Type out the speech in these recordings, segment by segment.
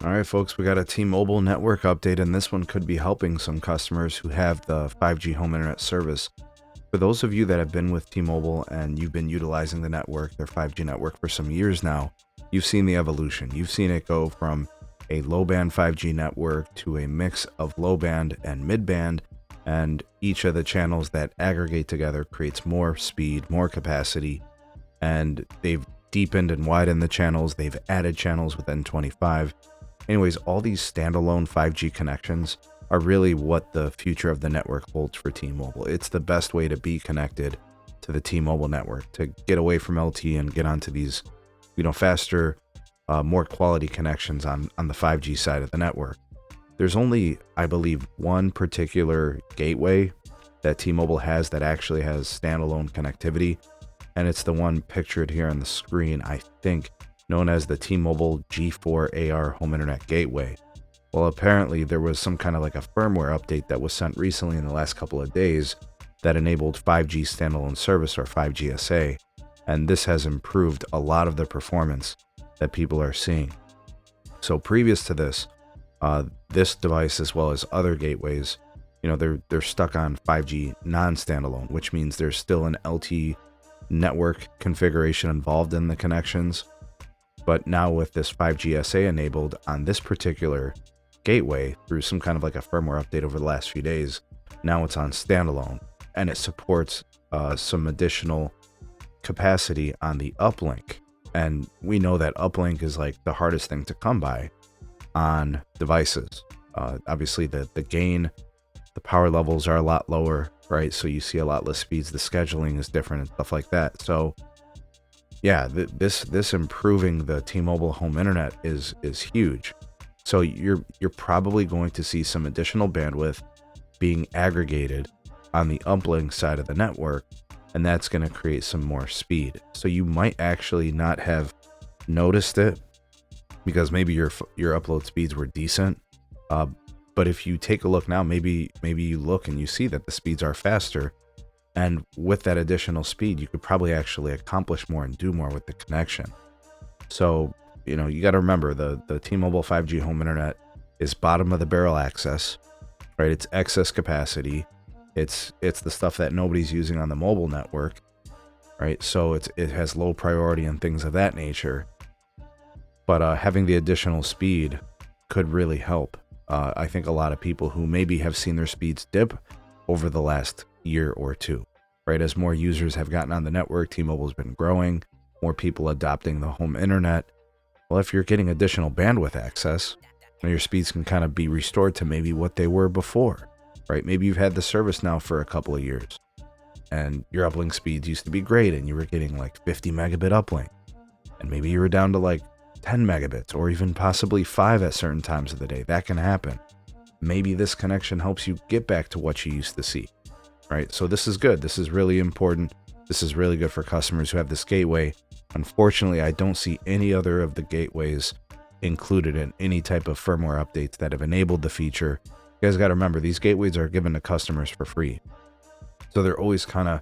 All right, folks, we got a T-Mobile network update, and this one could be helping some customers who have the 5G home internet service. For those of you that have been with T-Mobile and you've been utilizing the network, their 5G network, for some years now, you've seen the evolution. You've seen it go from a low-band 5G network to a mix of low-band and mid-band, and each of the channels that aggregate together creates more speed, more capacity, and they've deepened and widened the channels. They've added channels with N25. Anyways, all these standalone 5G connections are really what the future of the network holds for T-Mobile. It's the best way to be connected to the T-Mobile network, to get away from LTE and get onto these, faster, more quality connections on the 5G side of the network. There's only, I believe, one particular gateway that T-Mobile has that actually has standalone connectivity, and it's the one pictured here on the screen, I think, known as the T-Mobile G4AR Home Internet Gateway. Well, apparently there was some kind of like a firmware update that was sent recently in the last couple of days that enabled 5G standalone service, or 5GSA, and this has improved a lot of the performance that people are seeing. So previous to this, this device, as well as other gateways, they're stuck on 5G non-standalone, which means there's still an LTE network configuration involved in the connections. But now with this 5GSA enabled on this particular gateway through some kind of like a firmware update over the last few days, now it's on standalone, and it supports some additional capacity on the uplink. And we know that uplink is like the hardest thing to come by on devices. Obviously the gain, the power levels are a lot lower, right? So you see a lot less speeds, the scheduling is different and stuff like that. So yeah, this improving the T-Mobile home internet is huge. So you're probably going to see some additional bandwidth being aggregated on the uplink side of the network, and that's going to create some more speed. So you might actually not have noticed it because maybe your upload speeds were decent. But if you take a look now, maybe you look and you see that the speeds are faster. And with that additional speed, you could probably actually accomplish more and do more with the connection. So, you got to remember the T-Mobile 5G home internet is bottom of the barrel access, right? It's excess capacity. It's the stuff that nobody's using on the mobile network, right? So it has low priority and things of that nature. But having the additional speed could really help. I think a lot of people who maybe have seen their speeds dip over the last year or two, right? As more users have gotten on the network, T-Mobile's been growing, more people adopting the home internet. Well, if you're getting additional bandwidth access, your speeds can kind of be restored to maybe what they were before, right? Maybe you've had the service now for a couple of years and your uplink speeds used to be great and you were getting like 50 megabit uplink, and maybe you were down to like 10 megabits or even possibly 5 at certain times of the day. That can happen. Maybe this connection helps you get back to what you used to see, right? So this is good. This is really important. This is really good for customers who have this gateway. Unfortunately, I don't see any other of the gateways included in any type of firmware updates that have enabled the feature. You guys got to remember, these gateways are given to customers for free. So they're always kind of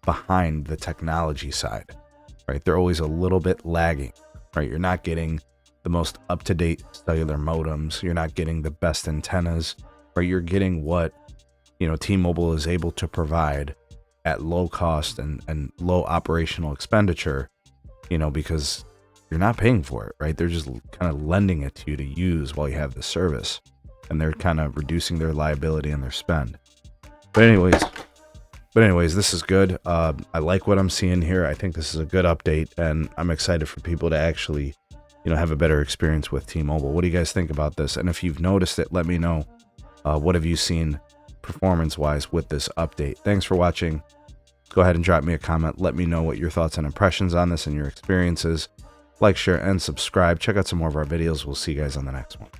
behind the technology side, right? They're always a little bit lagging, right? You're not getting the most up-to-date cellular modems. You're not getting the best antennas, right? You're getting what, T-Mobile is able to provide at low cost and low operational expenditure, because you're not paying for it, right? They're just kind of lending it to you to use while you have the service, and they're kind of reducing their liability and their spend. But anyways, this is good. I like what I'm seeing here. I think this is a good update, and I'm excited for people to actually, have a better experience with T-Mobile. What do you guys think about this? And if you've noticed it, let me know. What have you seen performance-wise with this update? Thanks for watching. Go ahead and drop me a comment. Let me know what your thoughts and impressions on this and your experiences. Like, share, and subscribe. Check out some more of our videos. We'll see you guys on the next one.